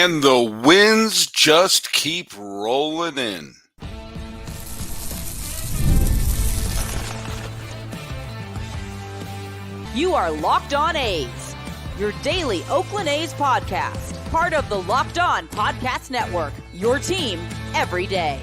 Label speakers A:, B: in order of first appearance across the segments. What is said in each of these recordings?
A: And the wins just keep rolling in.
B: You are Locked On A's, your daily Oakland A's podcast, part of the Locked On Podcast Network, your team every day.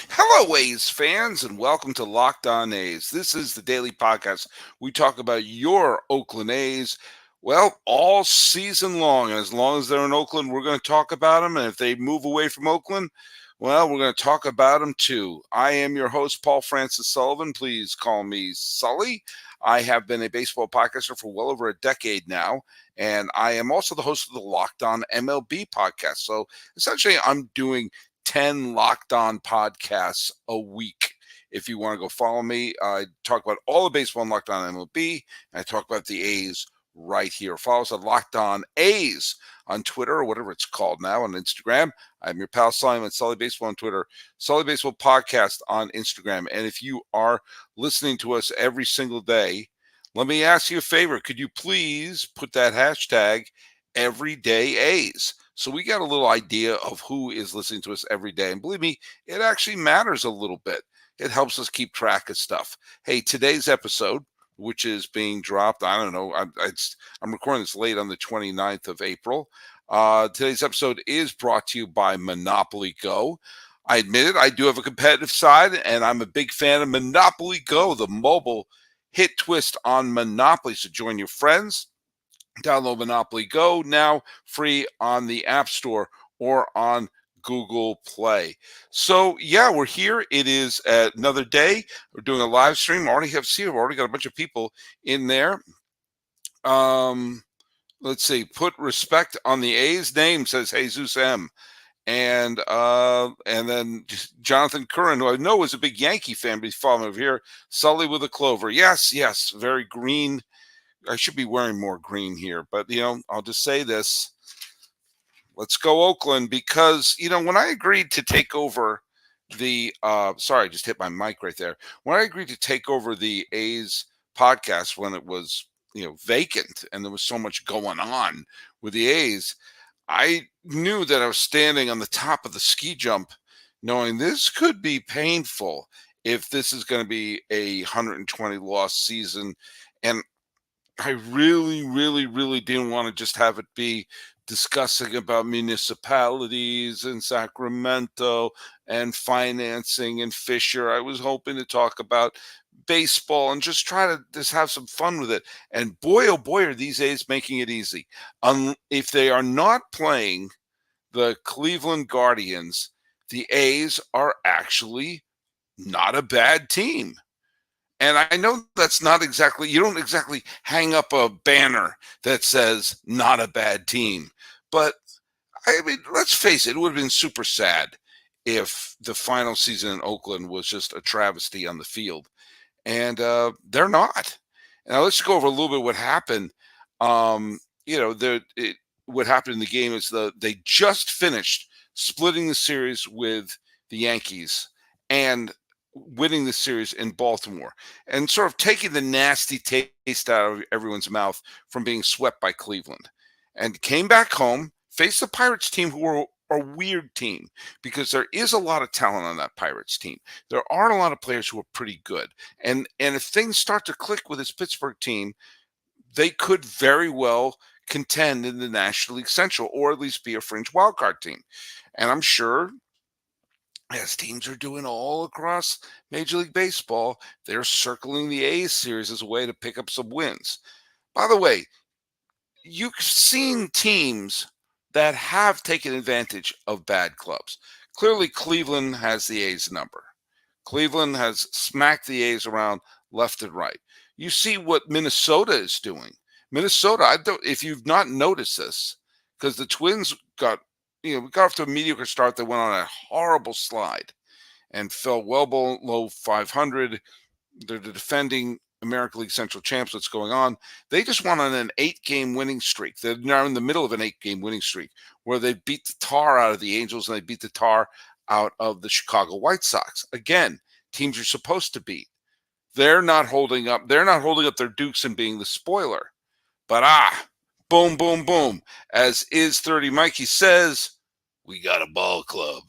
A: Hello, A's fans, and welcome to Locked On A's. This is the daily podcast. We talk about your Oakland A's, well, all season long. And as long as they're in Oakland, we're going to talk about them. And if they move away from Oakland, well, we're going to talk about them too. I am your host, Paul Francis Sullivan. Please call me Sully. I have been a baseball podcaster for well over a decade now, and I am also the host of the Locked On MLB podcast. So essentially, I'm doing 10 Locked On podcasts a week. If you want to go follow me, I talk about all the baseball in Locked On MLB, and I talk about the A's right here. Follow us at Locked On A's on Twitter, or whatever it's called now, on Instagram. I'm your pal Sully at Sully Baseball on Twitter, Sully Baseball Podcast on Instagram. And if you are listening to us every single day, let me ask you a favor. Could you please put that hashtag Everyday A's? So we got a little idea of who is listening to us every day. And believe me, it actually matters a little bit. It helps us keep track of stuff. Hey, today's episode, which is being dropped, I don't know, I'm recording this late on the 29th of April. Today's episode is brought to you by Monopoly Go. I admit it, I do have a competitive side, and I'm a big fan of Monopoly Go, the mobile hit twist on Monopoly. So join your friends. Download Monopoly Go now, free on the App Store or on Google Play. So yeah, we're here. It is another day. We're doing a live stream. I've already got a bunch of people in there. Let's see. Put respect on the A's name, says Jesus M. And then Jonathan Curran, who I know is a big Yankee fan, but he's following over here. Sully with a clover. Yes, very green. I should be wearing more green here, but I'll just say this. Let's go Oakland, because, when I agreed to take over the sorry, I just hit my mic right there. When I agreed to take over the A's podcast when it was, vacant and there was so much going on with the A's, I knew that I was standing on the top of the ski jump knowing this could be painful if this is going to be a 120 loss season. And I really, really, really didn't want to just have it be discussing about municipalities and Sacramento and financing and Fisher. I was hoping to talk about baseball and just try to just have some fun with it. And boy, oh boy, are these A's making it easy. If they are not playing the Cleveland Guardians, the A's are actually not a bad team. And I know that's not exactly, you don't exactly hang up a banner that says not a bad team. But, I mean, let's face it, it would have been super sad if the final season in Oakland was just a travesty on the field. And they're not. Now, let's go over a little bit what happened. What happened in the game is they just finished splitting the series with the Yankees and winning the series in Baltimore, and sort of taking the nasty taste out of everyone's mouth from being swept by Cleveland, and came back home, faced the Pirates team, who are a weird team because there is a lot of talent on that Pirates team. There aren't a lot of players who are pretty good. And if things start to click with this Pittsburgh team, they could very well contend in the National League Central, or at least be a fringe wildcard team. And I'm sure, as teams are doing all across Major League Baseball, they're circling the A's series as a way to pick up some wins. By the way, you've seen teams that have taken advantage of bad clubs. Clearly, Cleveland has the A's number. Cleveland has smacked the A's around left and right. You see what Minnesota is doing. Minnesota, if you've not noticed this, because the Twins got off to a mediocre start. They went on a horrible slide and fell well below 500. They're the defending American League Central champs. What's going on? They just went on an 8-game winning streak. They're now in the middle of an 8-game winning streak where they beat the tar out of the Angels and they beat the tar out of the Chicago White Sox. Again, teams you're supposed to beat. They're not holding up. They're not holding up their dukes and being the spoiler. But Boom, boom, boom. As is 30 Mikey says, we got a ball club.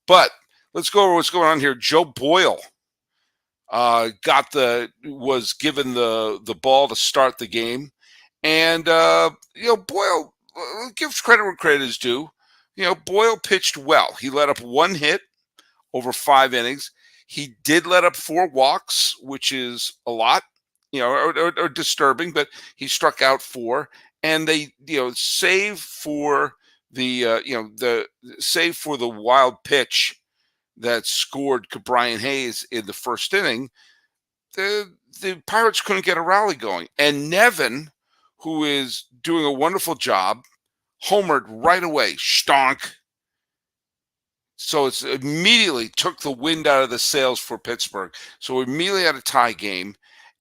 A: But let's go over what's going on here. Joe Boyle was given the ball to start the game. And, Boyle, gives credit where credit is due. Boyle pitched well. He let up one hit over 5 innings. He did let up 4 walks, which is a lot, or disturbing, but he struck out 4. And they, save for the wild pitch that scored Brian Hayes in the first inning. The Pirates couldn't get a rally going. And Nevin, who is doing a wonderful job, homered right away. Stonk. So it's immediately took the wind out of the sails for Pittsburgh. So we immediately had a tie game.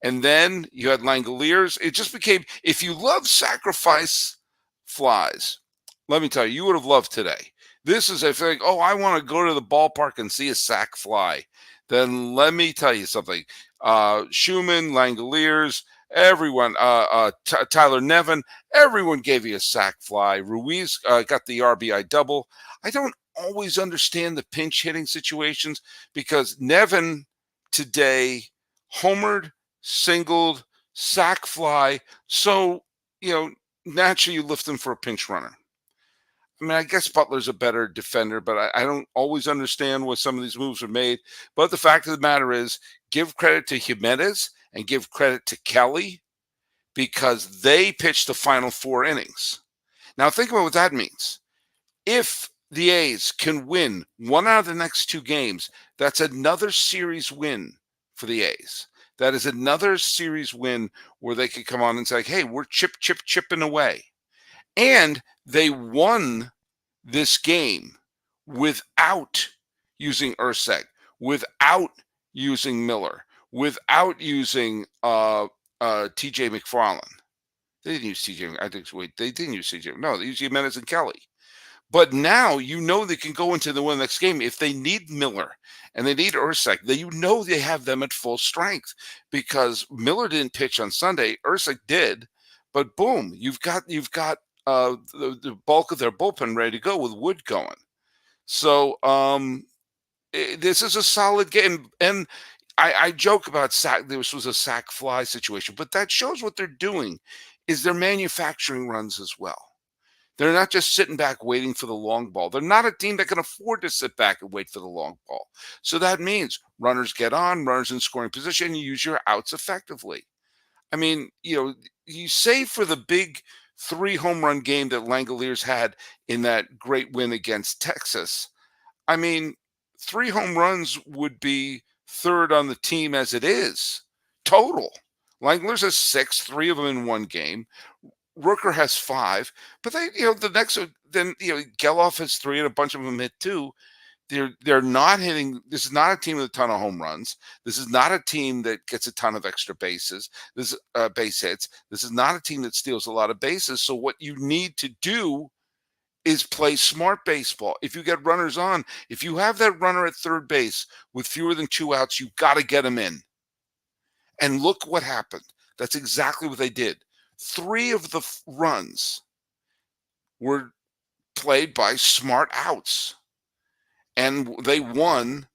A: And then you had Langoliers. It just became, if you love sacrifice flies, let me tell you, you would have loved today. This is, if you're like, oh, I want to go to the ballpark and see a sac fly, then let me tell you something. Schumann, Langoliers, everyone, Tyler Nevin, everyone gave you a sac fly. Ruiz got the RBI double. I don't always understand the pinch hitting situations because Nevin today homered, singled, sac fly. So, naturally you lift him for a pinch runner. I mean, I guess Butler's a better defender, but I don't always understand why some of these moves are made. But the fact of the matter is, give credit to Jimenez and give credit to Kelly because they pitched the final 4 innings. Now, think about what that means. If the A's can win 1 out of the next 2 games, that's another series win for the A's. That is another series win where they could come on and say, hey, we're chipping away. And they won this game without using Urseg, without using Miller, without using T.J. McFarland. They didn't use T.J. They didn't use T.J. No, they used Jimenez and Kelly. But now they can go into the next game. If they need Miller and they need Urseg, they have them at full strength because Miller didn't pitch on Sunday. Urseg did, but boom, you've got the bulk of their bullpen ready to go with Wood going. So this is a solid game. And I joke about this was a sac fly situation, but that shows what they're doing is they're manufacturing runs as well. They're not just sitting back waiting for the long ball. They're not a team that can afford to sit back and wait for the long ball. So that means runners get on, runners in scoring position, you use your outs effectively. I mean, you save for the big 3 home run game that Langoliers had in that great win against Texas. I mean, 3 home runs would be 3rd on the team as it is total. Langoliers has 6, 3 of them in one game. Rooker has 5, but they, Gelof has 3 and a bunch of them hit 2. They're not hitting. This is not a team with a ton of home runs. This is not a team that gets a ton of extra bases. This base hits. This is not a team that steals a lot of bases. So what you need to do is play smart baseball. If you get runners on, if you have that runner at third base with fewer than 2 outs, you've got to get him in. And look what happened. That's exactly what they did. 3 of the runs were played by smart outs. And they won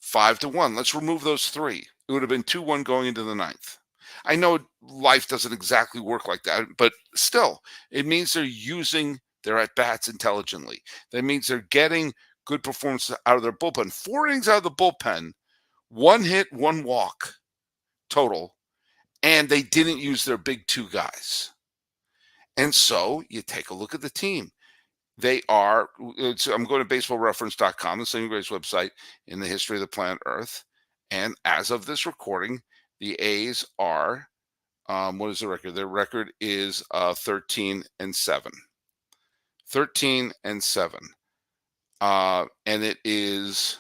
A: 5-1. Let's remove those 3. It would have been 2-1 going into the 9th. I know life doesn't exactly work like that, but still, it means they're using their at-bats intelligently. That means they're getting good performances out of their bullpen. 4 innings out of the bullpen, 1 hit, 1 walk total, and they didn't use their big 2 guys. And so you take a look at the team. They are, I'm going to baseballreference.com, the single greatest website in the history of the planet Earth. And as of this recording, the A's are, what is the record? Their record is 13-7. 13-7. And it is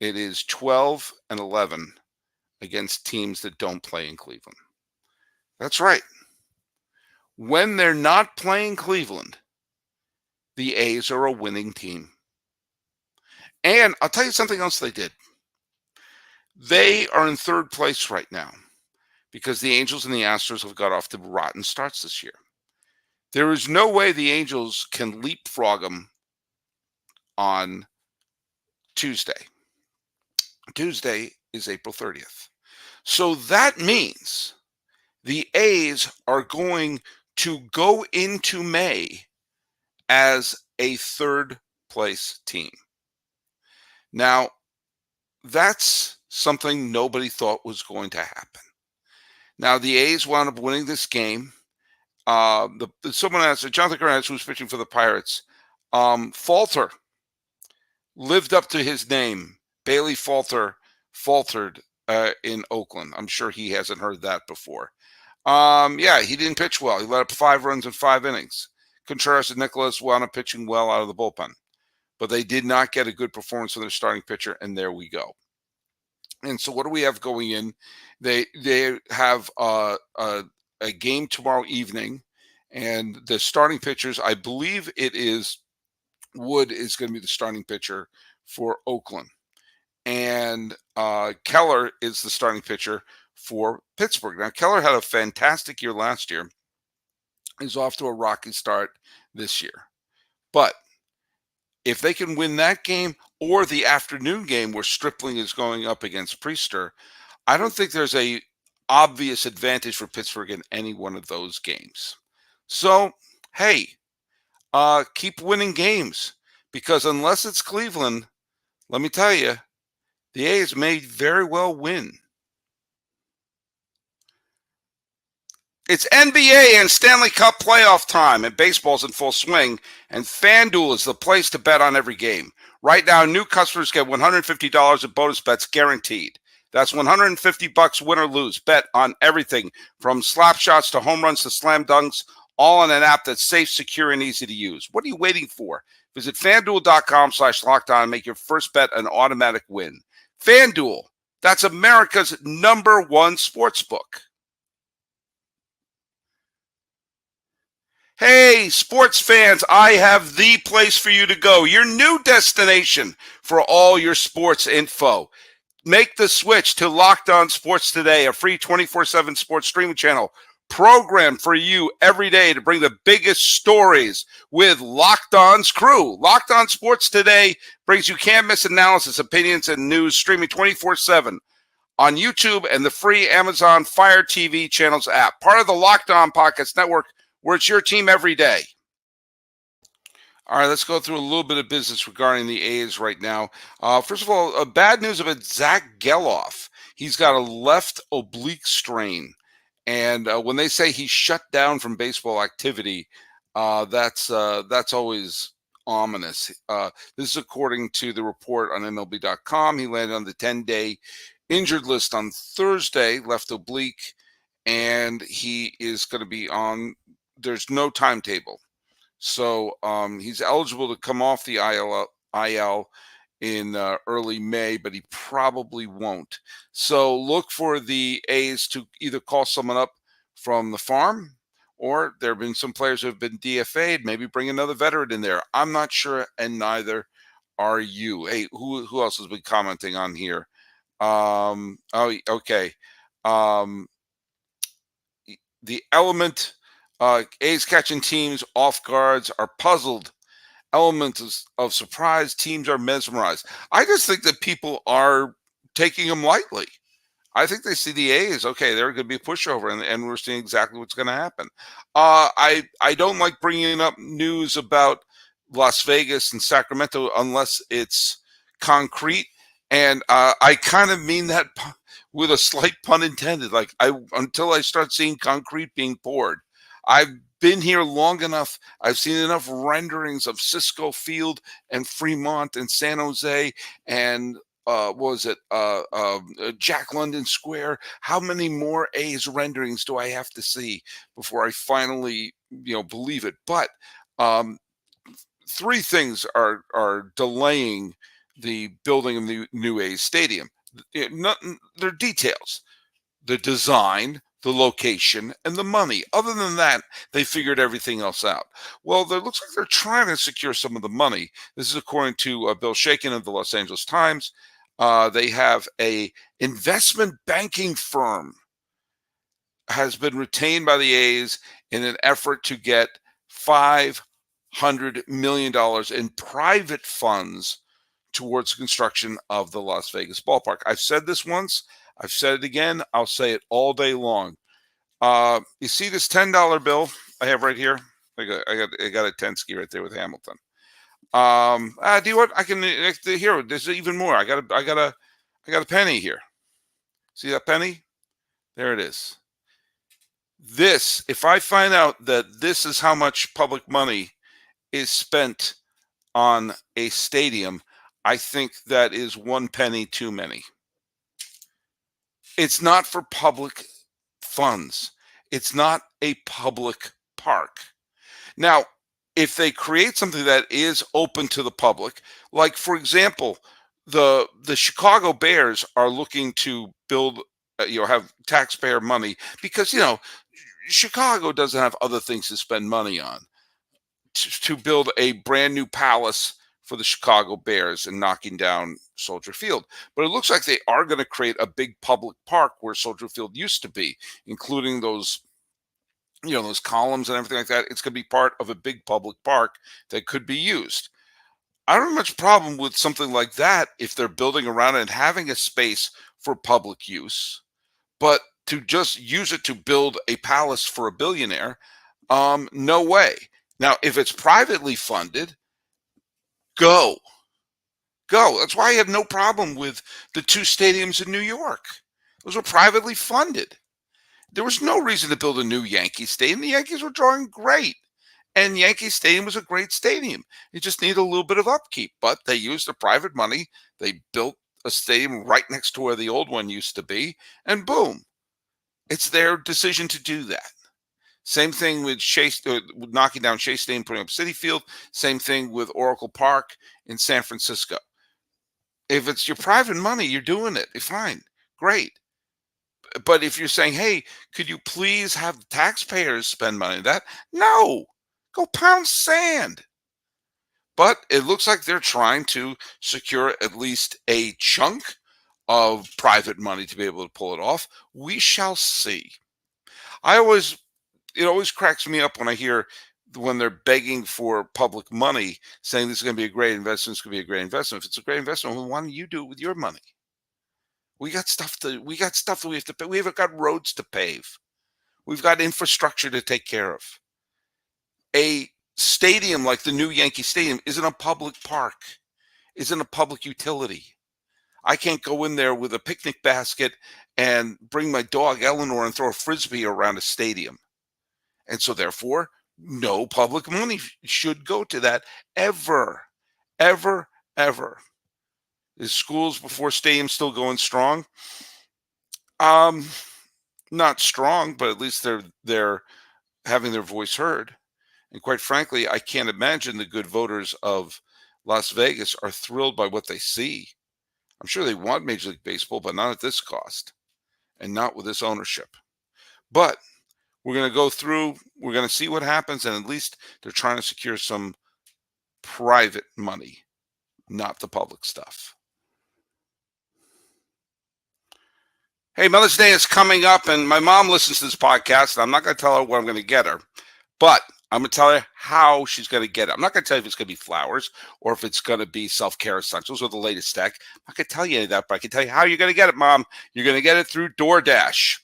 A: 12-11 against teams that don't play in Cleveland. That's right. When they're not playing Cleveland, the A's are a winning team. And I'll tell you something else they did. They are in 3rd place right now because the Angels and the Astros have got off to rotten starts this year. There is no way the Angels can leapfrog them on Tuesday. Tuesday is April 30th. So that means the A's are going to go into May as a third place team. Now, that's something nobody thought was going to happen. Now, the A's wound up winning this game. Someone asked, Jonathan Curran, who's pitching for the Pirates, Falter lived up to his name. Bailey faltered in Oakland. I'm sure he hasn't heard that before. Yeah, he didn't pitch well. He let up 5 runs in 5 innings. Contreras and Nicholas wound up pitching well out of the bullpen, but they did not get a good performance from their starting pitcher, and there we go. And so what do we have going in? They have a game tomorrow evening, and the starting pitchers, I believe it is Wood is going to be the starting pitcher for Oakland. And Keller is the starting pitcher for Pittsburgh. Now, Keller had a fantastic year last year. He's off to a rocky start this year. But if they can win that game or the afternoon game where Stripling is going up against Priester, I don't think there's a obvious advantage for Pittsburgh in any one of those games. So, hey, keep winning games, because unless it's Cleveland, let me tell you, the A's may very well win. It's NBA and Stanley Cup playoff time, and baseball's in full swing, and FanDuel is the place to bet on every game. Right now, new customers get $150 in bonus bets guaranteed. That's $150 win or lose. Bet on everything from slap shots to home runs to slam dunks, all on an app that's safe, secure, and easy to use. What are you waiting for? Visit FanDuel.com/lockedon and make your first bet an automatic win. FanDuel, that's America's #1 sportsbook. Hey, sports fans, I have the place for you to go, your new destination for all your sports info. Make the switch to Locked On Sports today, a free 24/7 sports streaming channel programmed for you every day to bring the biggest stories with Locked On's crew. Locked On Sports today brings you can't-miss analysis, opinions, and news streaming 24/7 on YouTube and the free Amazon Fire TV channels app. Part of the Locked On Podcast Network, where it's your team every day. All right, let's go through a little bit of business regarding the A's right now. First of all, bad news about Zack Gelof. He's got a left oblique strain. And when they say he's shut down from baseball activity, that's always ominous. This is according to the report on MLB.com. He landed on the 10-day injured list on Thursday, left oblique, and he is going to be on. There's no timetable. So he's eligible to come off the IL in early May, but he probably won't. So look for the A's to either call someone up from the farm, or there have been some players who have been DFA'd, maybe bring another veteran in there. I'm not sure, and neither are you. Hey, who else has been commenting on here? Okay. The element, A's catching teams off guards are puzzled. Elements of surprise, teams are mesmerized. I just think that people are taking them lightly. I think they see the A's, okay, they're going to be a pushover, and we're seeing exactly what's going to happen. I don't like bringing up news about Las Vegas and Sacramento unless it's concrete, and I kind of mean that with a slight pun intended. Like, until I start seeing concrete being poured. I've been here long enough. I've seen enough renderings of Cisco Field and Fremont and San Jose and Jack London Square. How many more A's renderings do I have to see before I finally, believe it? But 3 things are delaying the building of the new A's stadium. They're details: the design, the location, and the money. Other than that, they figured everything else out. Well, it looks like they're trying to secure some of the money. This is according to Bill Shakin of the Los Angeles Times. They have a investment banking firm has been retained by the A's in an effort to get $500 million in private funds towards the construction of the Las Vegas ballpark. I've said this once. I've said it again. I'll say it all day long. You see this $10 bill I have right here? I got a 10 ski right there with Hamilton. Do you what? I can here. There's even more. I got a penny here. See that penny? There it is. This, if I find out that this is how much public money is spent on a stadium, I think that is one penny too many. It's not for public funds. It's not a public park. Now, if they create something that is open to the public, like, for example, the Chicago Bears are looking to build, have taxpayer money because, Chicago doesn't have other things to spend money on to build a brand new palace for the Chicago Bears and knocking down Soldier Field. But it looks like they are going to create a big public park where Soldier Field used to be, including those columns and everything like that. It's going to be part of a big public park that could be used. I don't have much problem with something like that if they're building around it and having a space for public use. But to just use it to build a palace for a billionaire, no way. Now, if it's privately funded, go. That's why I have no problem with the two stadiums in New York. Those were privately funded. There was no reason to build a new Yankee Stadium. The Yankees were drawing great. And Yankee Stadium was a great stadium. It just needed a little bit of upkeep. But they used the private money. They built a stadium right next to where the old one used to be. And boom. It's their decision to do that. Same thing with knocking down Shea Stadium, putting up Citi Field. Same thing with Oracle Park in San Francisco. If it's your private money, you're doing it. Fine. Great. But if you're saying, hey, could you please have the taxpayers spend money on that? No. Go pound sand. But it looks like they're trying to secure at least a chunk of private money to be able to pull it off. We shall see. It always cracks me up when I hear when they're begging for public money, saying this is going to be a great investment, it's going to be a great investment. If it's a great investment, well, why don't you do it with your money? We got stuff that we have to pay. We've got roads to pave. We've got infrastructure to take care of. A stadium like the new Yankee Stadium isn't a public park, isn't a public utility. I can't go in there with a picnic basket and bring my dog Eleanor and throw a frisbee around a stadium. And so therefore, no public money should go to that ever, ever, ever. Is schools before stadiums still going strong? Not strong, but at least they're having their voice heard. And quite frankly, I can't imagine the good voters of Las Vegas are thrilled by what they see. I'm sure they want Major League Baseball, but not at this cost and not with this ownership. But we're going to go through, we're going to see what happens, and at least they're trying to secure some private money, not the public stuff. Hey, Mother's Day is coming up, and my mom listens to this podcast, and I'm not going to tell her what I'm going to get her, but I'm going to tell her how she's going to get it. I'm not going to tell you if it's going to be flowers or if it's going to be self-care essentials or the latest tech. I'm not going to tell you any of that, but I can tell you how you're going to get it, Mom. You're going to get it through DoorDash.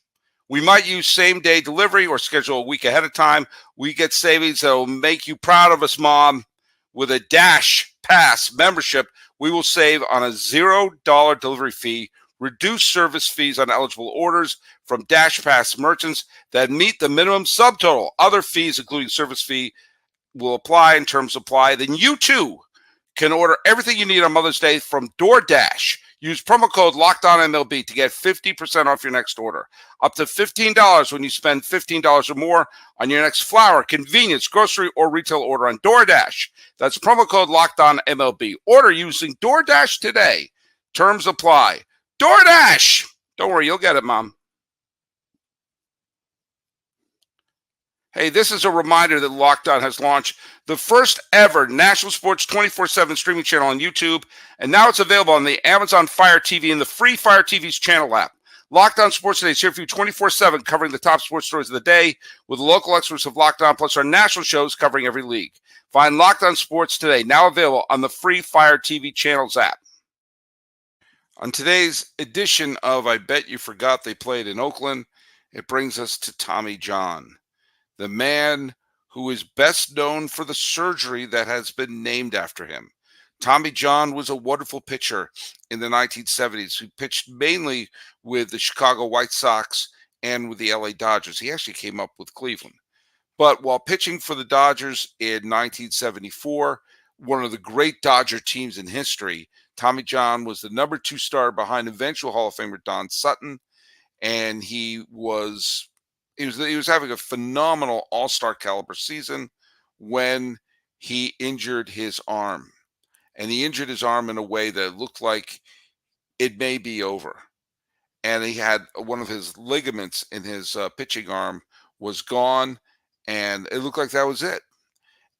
A: We might use same-day delivery or schedule a week ahead of time. We get savings that will make you proud of us, Mom. With a Dash Pass membership, we will save on a $0 delivery fee, reduce service fees on eligible orders from Dash Pass merchants that meet the minimum subtotal. Other fees, including service fee, will apply in terms apply. Then you, too, can order everything you need on Mother's Day from DoorDash. Use promo code LOCKEDONMLB to get 50% off your next order. Up to $15 when you spend $15 or more on your next flour, convenience, grocery, or retail order on DoorDash. That's promo code LOCKEDONMLB. Order using DoorDash today. Terms apply. DoorDash! Don't worry, you'll get it, Mom. Hey, this is a reminder that Locked On has launched the first ever national sports 24/7 streaming channel on YouTube, and now it's available on the Amazon Fire TV and the free Fire TV's channel app. Locked On Sports Today is here for you 24/7, covering the top sports stories of the day with the local experts of Locked On, plus our national shows covering every league. Find Locked On Sports Today, now available on the free Fire TV Channels app. On today's edition of I Bet You Forgot They Played in Oakland, it brings us to Tommy John, the man who is best known for the surgery that has been named after him. Tommy John was a wonderful pitcher in the 1970s who pitched mainly with the Chicago White Sox and with the LA Dodgers. He actually came up with Cleveland. But while pitching for the Dodgers in 1974, one of the great Dodger teams in history, Tommy John was the number 2 starter behind eventual Hall of Famer Don Sutton, and he was having a phenomenal all-star caliber season when he injured his arm. And he injured his arm in a way that looked like it may be over. And he had one of his ligaments in his pitching arm was gone, and it looked like that was it.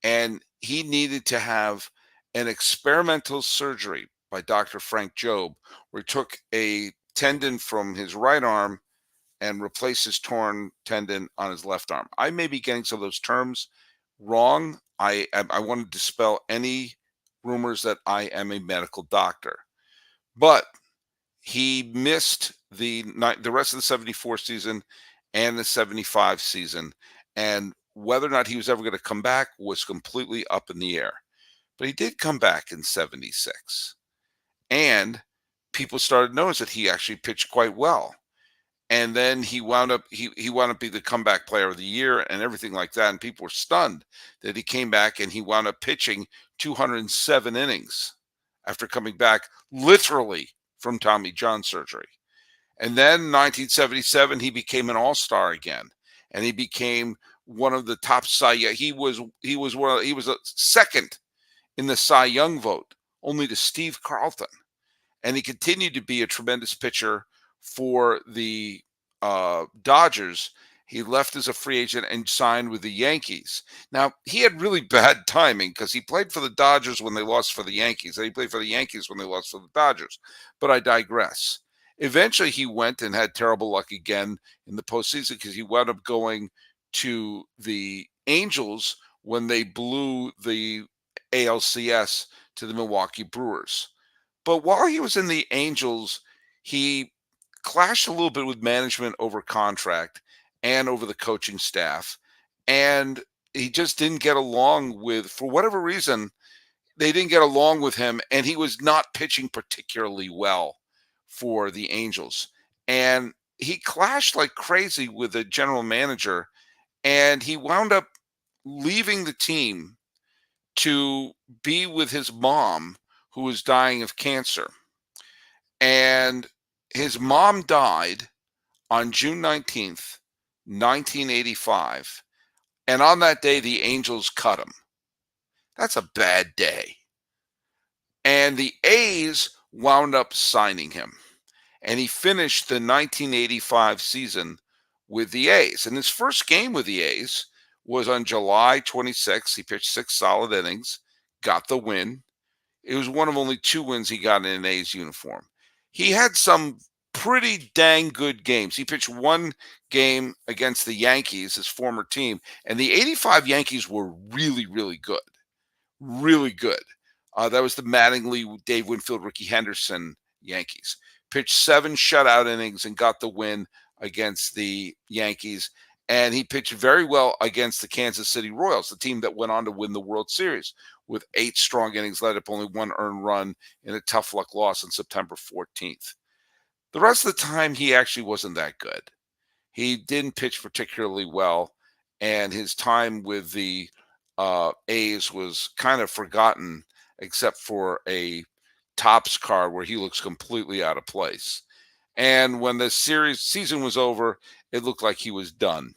A: And he needed to have an experimental surgery by Dr. Frank Jobe, where he took a tendon from his right arm and replaced his torn tendon on his left arm. I may be getting some of those terms wrong. I want to dispel any rumors that I am a medical doctor. But he missed the rest of the 74 season and the 75 season. And whether or not he was ever going to come back was completely up in the air. But he did come back in 76. And people started noticing that he actually pitched quite well. And then he wound up being the comeback player of the year and everything like that. And people were stunned that he came back and he wound up pitching 207 innings after coming back literally from Tommy John surgery. And then 1977, he became an all-star again. And he became one of the top Cy Young. He was a second in the Cy Young vote, only to Steve Carlton. And he continued to be a tremendous pitcher for the Dodgers. He left as a free agent and signed with the Yankees. Now, he had really bad timing because he played for the Dodgers when they lost for the Yankees, and he played for the Yankees when they lost for the Dodgers. But I digress. Eventually, he went and had terrible luck again in the postseason because he wound up going to the Angels when they blew the ALCS to the Milwaukee Brewers. But while he was in the Angels, he clashed a little bit with management over contract and over the coaching staff. And he just didn't get along for whatever reason, they didn't get along with him. And he was not pitching particularly well for the Angels. And he clashed like crazy with the general manager. And he wound up leaving the team to be with his mom, who was dying of cancer. And his mom died on June 19th, 1985. And on that day, the Angels cut him. That's a bad day. And the A's wound up signing him. And he finished the 1985 season with the A's. And his first game with the A's was on July 26th. He pitched 6 solid innings, got the win. It was one of only 2 wins he got in an A's uniform. He had some pretty dang good games. He pitched 1 game against the Yankees, his former team, and the 85 Yankees were really, really good. Really good. That was the Mattingly, Dave Winfield, Ricky Henderson Yankees. Pitched 7 shutout innings and got the win against the Yankees. And he pitched very well against the Kansas City Royals, the team that went on to win the World Series, with 8 strong innings, led up only 1 earned run in a tough luck loss on September 14th. The rest of the time, he actually wasn't that good. He didn't pitch particularly well, and his time with the A's was kind of forgotten, except for a Topps card where he looks completely out of place. And when the season was over, it looked like he was done.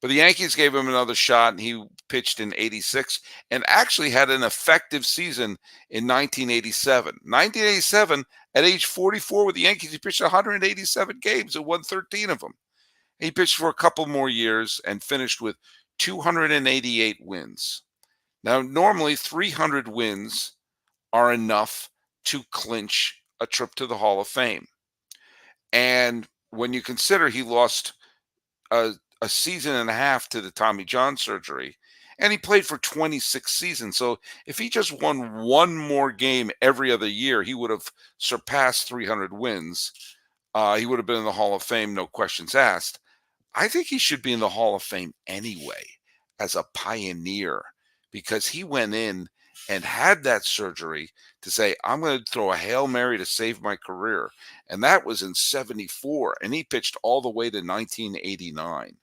A: But the Yankees gave him another shot, and he pitched in 86 and actually had an effective season in 1987. 1987, at age 44 with the Yankees, he pitched 187 games and won 13 of them. He pitched for a couple more years and finished with 288 wins. Now, normally 300 wins are enough to clinch a trip to the Hall of Fame. And when you consider he lost a season and a half to the Tommy John surgery, and he played for 26 seasons. So if he just won one more game every other year, he would have surpassed 300 wins. He would have been in the Hall of Fame, no questions asked. I think he should be in the Hall of Fame anyway as a pioneer, because he went in and had that surgery to say, I'm going to throw a Hail Mary to save my career. And that was in 74, and he pitched all the way to 1989.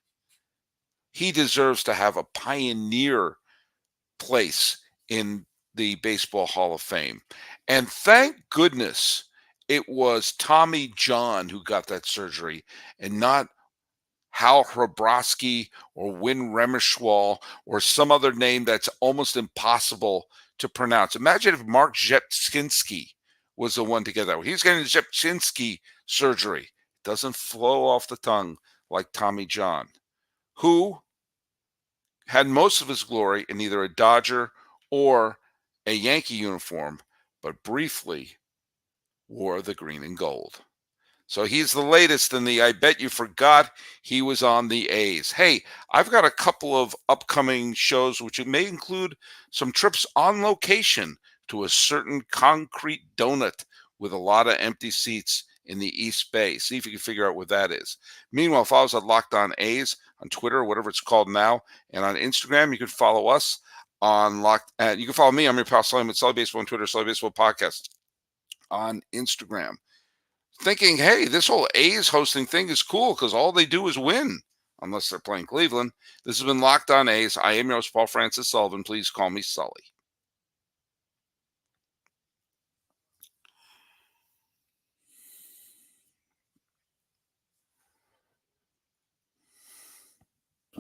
A: He deserves to have a pioneer place in the Baseball Hall of Fame. And thank goodness it was Tommy John who got that surgery and not Hal Hrabosky or Win Remeschwal or some other name that's almost impossible to pronounce. Imagine if Mark Zepchinski was the one to get that. He's getting Zepchinski surgery. It doesn't flow off the tongue like Tommy John, who had most of his glory in either a Dodger or a Yankee uniform, but briefly wore the green and gold. So he's the latest in the I bet you forgot he was on the A's. Hey, I've got a couple of upcoming shows, which may include some trips on location to a certain concrete donut with a lot of empty seats in the East Bay. See if you can figure out what that is. Meanwhile, follow us at Locked On A's on Twitter, whatever it's called now, and on Instagram. You can follow us on Locked. You can follow me. I'm your pal Sully at Sully Baseball on Twitter, Sully Baseball Podcast on Instagram. Thinking, hey, this whole A's hosting thing is cool because all they do is win, unless they're playing Cleveland. This has been Locked On A's. I am your host, Paul Francis Sullivan. Please call me Sully.